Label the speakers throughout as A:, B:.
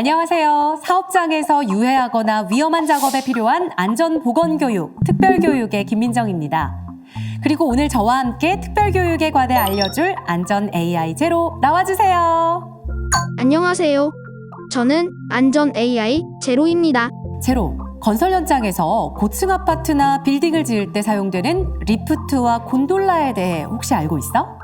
A: 안녕하세요. 사업장에서 유해하거나 위험한 작업에 필요한 안전보건교육, 특별교육의 김민정입니다. 그리고 오늘 저와 함께 특별교육에 관해 알려줄 안전 AI 제로 나와주세요.
B: 안녕하세요. 저는 안전 AI 제로입니다.
A: 제로, 건설 현장에서 고층 아파트나 빌딩을 지을 때 사용되는 리프트와 곤돌라에 대해 혹시 알고 있어?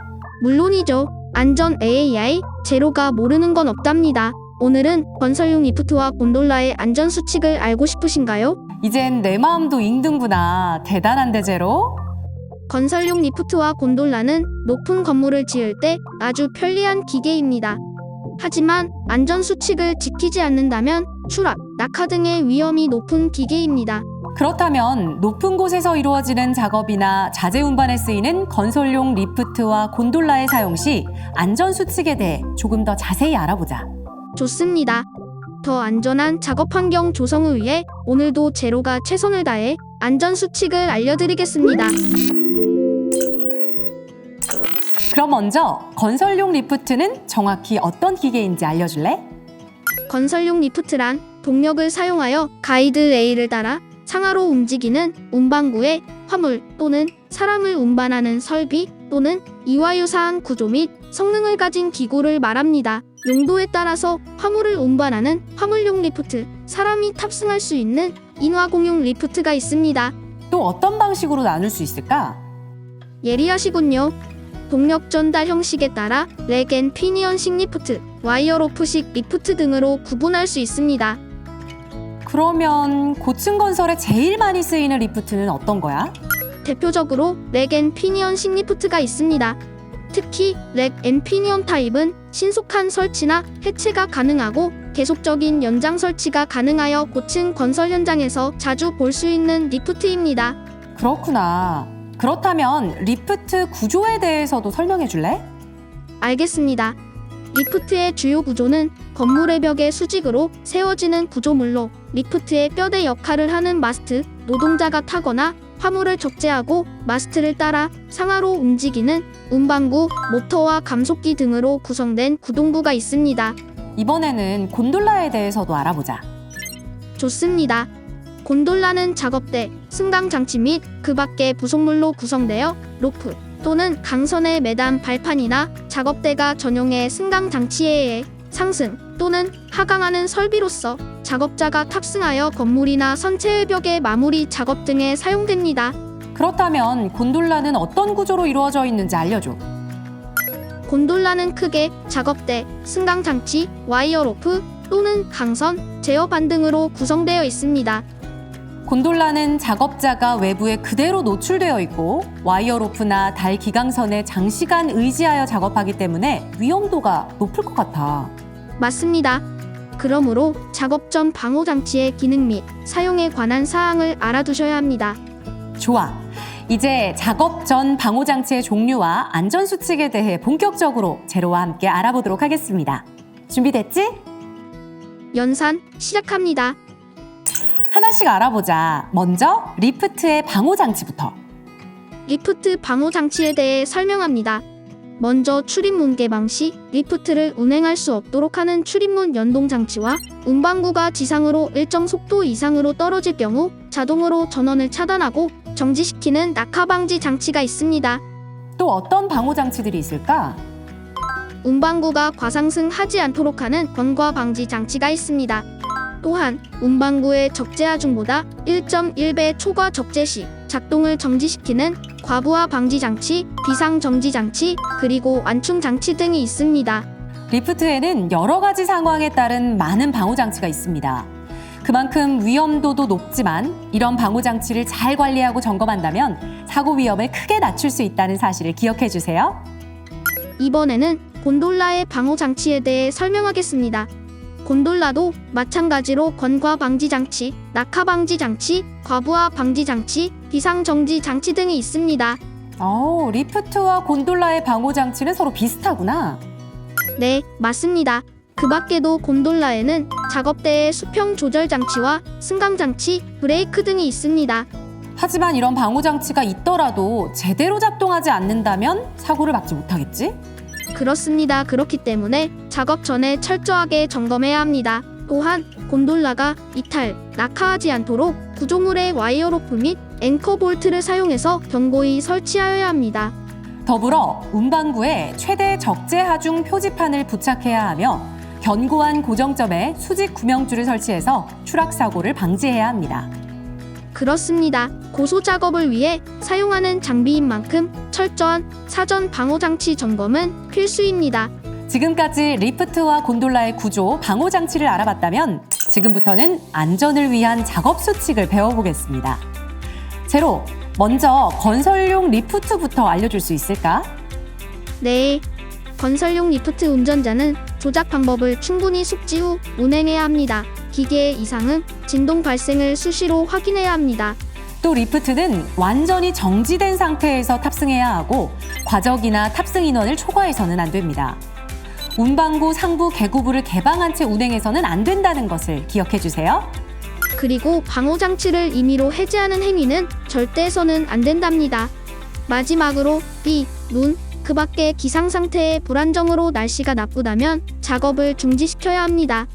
B: 물론이죠. 안전 AI 제로가 모르는 건 없답니다. 오늘은 건설용 리프트와 곤돌라의 안전 수칙을 알고 싶으신가요?
A: 이젠 내 마음도 읽는구나. 대단한데 제로?
B: 건설용 리프트와 곤돌라는 높은 건물을 지을 때 아주 편리한 기계입니다. 하지만 안전 수칙을 지키지 않는다면 추락, 낙하 등의 위험이 높은 기계입니다.
A: 그렇다면 높은 곳에서 이루어지는 작업이나 자재 운반에 쓰이는 건설용 리프트와 곤돌라의 사용 시 안전 수칙에 대해 조금 더 자세히 알아보자.
B: 좋습니다. 더 안전한 작업 환경 조성을 위해 오늘도 제로가 최선을 다해 안전 수칙을 알려드리겠습니다.
A: 그럼 먼저 건설용 리프트는 정확히 어떤 기계인지 알려줄래?
B: 건설용 리프트란 동력을 사용하여 가이드 레일을 따라 상하로 움직이는 운반구에 화물 또는 사람을 운반하는 설비 또는 이와 유사한 구조 및 성능을 가진 기구를 말합니다. 용도에 따라서 화물을 운반하는 화물용 리프트, 사람이 탑승할 수 있는 인화공용 리프트가 있습니다.
A: 또 어떤 방식으로 나눌 수 있을까?
B: 예리하시군요. 동력 전달 형식에 따라 렉 앤 피니언식 리프트, 와이어로프식 리프트 등으로 구분할 수 있습니다.
A: 그러면 고층 건설에 제일 많이 쓰이는 리프트는 어떤 거야?
B: 대표적으로 렉 앤 피니언식 리프트가 있습니다. 특히 렉 앤 피니언 타입은 신속한 설치나 해체가 가능하고 계속적인 연장 설치가 가능하여 고층 건설 현장에서 자주 볼 수 있는 리프트입니다.
A: 그렇구나. 그렇다면 리프트 구조에 대해서도 설명해 줄래?
B: 알겠습니다. 리프트의 주요 구조는 건물의 벽에 수직으로 세워지는 구조물로 리프트의 뼈대 역할을 하는 마스트, 노동자가 타거나 화물을 적재하고 마스트를 따라 상하로 움직이는 운반구, 모터와 감속기 등으로 구성된 구동부가 있습니다.
A: 이번에는 곤돌라에 대해서도 알아보자.
B: 좋습니다. 곤돌라는 작업대, 승강 장치 및 그 밖의 부속물로 구성되어 로프 또는 강선에 매단 발판이나 작업대가 전용의 승강 장치에 의해 상승 또는 하강하는 설비로서 작업자가 탑승하여 건물이나 선체의 벽의 마무리 작업 등에 사용됩니다.
A: 그렇다면 곤돌라는 어떤 구조로 이루어져 있는지 알려줘.
B: 곤돌라는 크게 작업대, 승강 장치, 와이어 로프 또는 강선, 제어반 등으로 구성되어 있습니다.
A: 곤돌라는 작업자가 외부에 그대로 노출되어 있고 와이어 로프나 달 기강선에 장시간 의지하여 작업하기 때문에 위험도가 높을 것 같아.
B: 맞습니다. 그러므로 작업 전 방호 장치의 기능 및 사용에 관한 사항을 알아두셔야 합니다.
A: 좋아. 이제 작업 전 방호 장치의 종류와 안전 수칙에 대해 본격적으로 제로와 함께 알아보도록 하겠습니다. 준비됐지?
B: 연산 시작합니다.
A: 하나씩 알아보자. 먼저 리프트의 방호 장치부터.
B: 리프트 방호 장치에 대해 설명합니다. 먼저 출입문 개방 시 리프트를 운행할 수 없도록 하는 출입문 연동 장치와 운반구가 지상으로 일정 속도 이상으로 떨어질 경우 자동으로 전원을 차단하고 정지시키는 낙하 방지 장치가 있습니다.
A: 또 어떤 방호 장치들이 있을까?
B: 운반구가 과상승하지 않도록 하는 건과 방지 장치가 있습니다. 또한 운반구의 적재 하중보다 1.1배 초과 적재 시 작동을 정지시키는 과부하 방지 장치, 비상 정지 장치, 그리고 완충 장치 등이 있습니다.
A: 리프트에는 여러 가지 상황에 따른 많은 방호 장치가 있습니다. 그만큼 위험도도 높지만 이런 방호 장치를 잘 관리하고 점검한다면 사고 위험을 크게 낮출 수 있다는 사실을 기억해 주세요.
B: 이번에는 곤돌라의 방호 장치에 대해 설명하겠습니다. 곤돌라도 마찬가지로 건과 방지 장치, 낙하 방지 장치, 과부하 방지 장치, 비상 정지 장치 등이 있습니다.
A: 리프트와 곤돌라의 방호 장치는 서로 비슷하구나.
B: 네, 맞습니다. 그 밖에도 곤돌라에는 작업대의 수평 조절 장치와 승강 장치, 브레이크 등이 있습니다.
A: 하지만 이런 방호 장치가 있더라도 제대로 작동하지 않는다면 사고를 막지 못하겠지?
B: 그렇습니다. 그렇기 때문에 작업 전에 철저하게 점검해야 합니다. 또한 곤돌라가 이탈, 낙하하지 않도록 구조물의 와이어 로프 및 앵커 볼트를 사용해서 견고히 설치하여야 합니다.
A: 더불어 운반구에 최대 적재 하중 표지판을 부착해야 하며 견고한 고정점에 수직 구명줄을 설치해서 추락 사고를 방지해야 합니다.
B: 그렇습니다. 고소 작업을 위해 사용하는 장비인 만큼 철저한 사전 방호 장치 점검은 필수입니다.
A: 지금까지 리프트와 곤돌라의 구조, 방호 장치를 알아봤다면 지금부터는 안전을 위한 작업 수칙을 배워보겠습니다. 제로, 먼저 건설용 리프트부터 알려줄 수 있을까?
B: 네. 건설용 리프트 운전자는 조작 방법을 충분히 숙지 후 운행해야 합니다. 기계의 이상은 진동 발생을 수시로 확인해야 합니다.
A: 또 리프트는 완전히 정지된 상태에서 탑승해야 하고 과적이나 탑승 인원을 초과해서는 안 됩니다. 운반구 상부 개구부를 개방한 채 운행해서는 안 된다는 것을 기억해 주세요.
B: 그리고 방호 장치를 임의로 해제하는 행위는 절대 해서는 안 된답니다. 마지막으로 비, 눈, 그 밖의 기상 상태의 불안정으로 날씨가 나쁘다면 작업을 중지시켜야 합니다.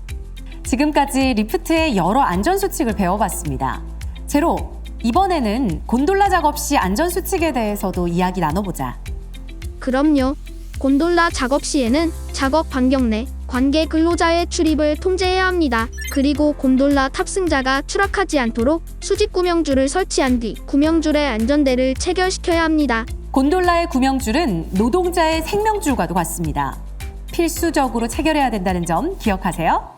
A: 지금까지 리프트의 여러 안전수칙을 배워봤습니다. 제로, 이번에는 곤돌라 작업 시 안전수칙에 대해서도 이야기 나눠보자.
B: 그럼요. 곤돌라 작업 시에는 작업 반경 내 관계 근로자의 출입을 통제해야 합니다. 그리고 곤돌라 탑승자가 추락하지 않도록 수직 구명줄을 설치한 뒤 구명줄의 안전대를 체결시켜야 합니다.
A: 곤돌라의 구명줄은 노동자의 생명줄과도 같습니다. 필수적으로 체결해야 된다는 점 기억하세요.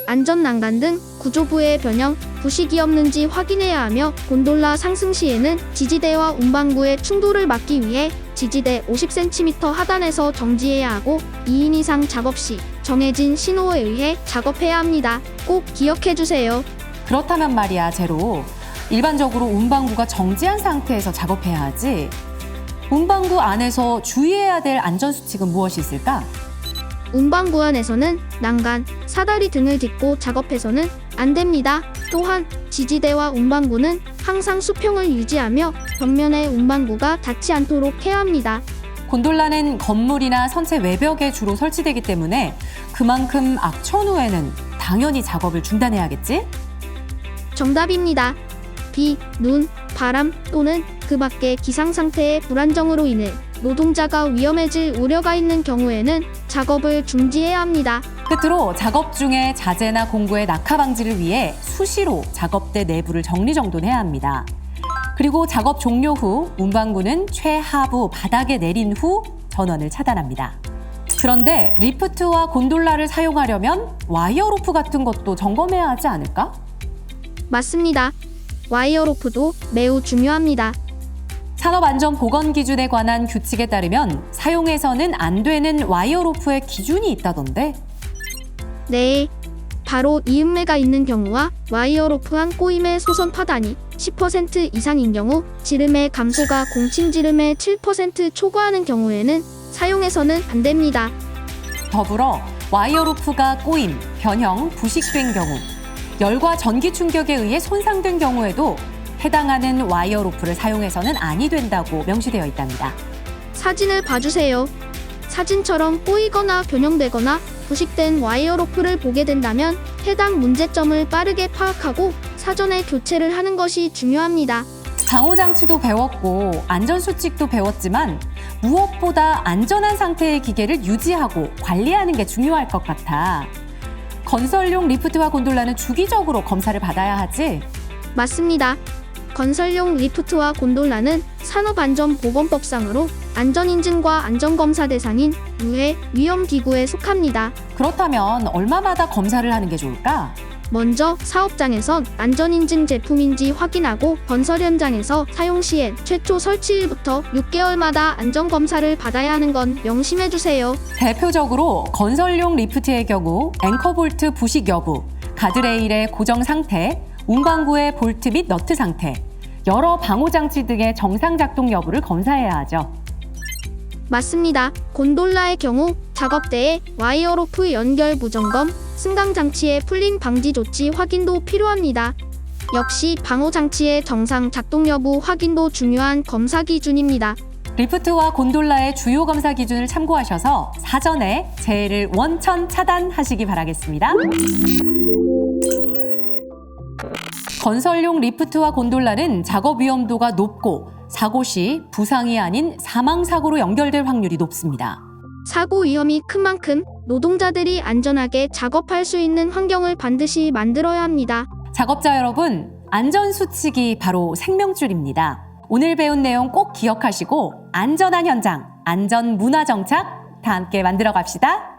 B: 안전 난간 등 구조부의 변형, 부식이 없는지 확인해야 하며 곤돌라 상승 시에는 지지대와 운반구의 충돌을 막기 위해 지지대 50cm 하단에서 정지해야 하고 2인 이상 작업 시 정해진 신호에 의해 작업해야 합니다. 꼭 기억해 주세요.
A: 그렇다면 말이야, 제로. 일반적으로 운반구가 정지한 상태에서 작업해야 하지. 운반구 안에서 주의해야 될 안전수칙은 무엇이 있을까?
B: 운반구 안에서는 난간, 사다리 등을 딛고 작업해서는 안 됩니다. 또한 지지대와 운반구는 항상 수평을 유지하며 벽면에 운반구가 닿지 않도록 해야 합니다.
A: 곤돌라는 건물이나 선체 외벽에 주로 설치되기 때문에 그만큼 악천 후에는 당연히 작업을 중단해야겠지?
B: 정답입니다. 비, 눈, 바람 또는 그 밖의 기상 상태의 불안정으로 인해 노동자가 위험해질 우려가 있는 경우에는 작업을 중지해야 합니다.
A: 끝으로 작업 중에 자재나 공구의 낙하 방지를 위해 수시로 작업대 내부를 정리정돈해야 합니다. 그리고 작업 종료 후 운반구는 최하부 바닥에 내린 후 전원을 차단합니다. 그런데 리프트와 곤돌라를 사용하려면 와이어 로프 같은 것도 점검해야 하지 않을까?
B: 맞습니다. 와이어 로프도 매우 중요합니다.
A: 산업안전보건기준에 관한 규칙에 따르면 사용해서는 안 되는 와이어 로프의 기준이 있다던데?
B: 네, 바로 이음매가 있는 경우와 와이어 로프한 꼬임의 소선 파단이 10% 이상인 경우, 지름의 감소가 공칭 지름의 7% 초과하는 경우에는 사용해서는 안 됩니다.
A: 더불어 와이어 로프가 꼬임, 변형, 부식된 경우, 열과 전기 충격에 의해 손상된 경우에도 해당하는 와이어 로프를 사용해서는 아니 된다고 명시되어 있답니다.
B: 사진을 봐주세요. 사진처럼 꼬이거나 변형되거나 부식된 와이어 로프를 보게 된다면 해당 문제점을 빠르게 파악하고 사전에 교체를 하는 것이 중요합니다.
A: 방호장치도 배웠고 안전수칙도 배웠지만 무엇보다 안전한 상태의 기계를 유지하고 관리하는 게 중요할 것 같아. 건설용 리프트와 곤돌라는 주기적으로 검사를 받아야 하지?
B: 맞습니다. 건설용 리프트와 곤돌라는 산업안전보건법상으로 안전인증과 안전검사 대상인 유해 위험기구에 속합니다.
A: 그렇다면 얼마마다 검사를 하는 게 좋을까?
B: 먼저 사업장에선 안전인증 제품인지 확인하고 건설 현장에서 사용 시엔 최초 설치일부터 6개월마다 안전검사를 받아야 하는 건 명심해주세요.
A: 대표적으로 건설용 리프트의 경우 앵커볼트 부식 여부, 가드레일의 고정 상태, 운반구의 볼트 및 너트 상태, 여러 방호장치 등의 정상 작동 여부를 검사해야 하죠.
B: 맞습니다. 곤돌라의 경우 작업대에 와이어 로프 연결 부점검, 승강 장치의 풀림 방지 조치 확인도 필요합니다. 역시 방호 장치의 정상 작동 여부 확인도 중요한 검사 기준입니다.
A: 리프트와 곤돌라의 주요 검사 기준을 참고하셔서 사전에 재해를 원천 차단하시기 바라겠습니다. 건설용 리프트와 곤돌라는 작업 위험도가 높고 사고 시 부상이 아닌 사망 사고로 연결될 확률이 높습니다.
B: 사고 위험이 큰 만큼 노동자들이 안전하게 작업할 수 있는 환경을 반드시 만들어야 합니다.
A: 작업자 여러분, 안전수칙이 바로 생명줄입니다. 오늘 배운 내용 꼭 기억하시고 안전한 현장, 안전 문화 정착 다 함께 만들어 갑시다.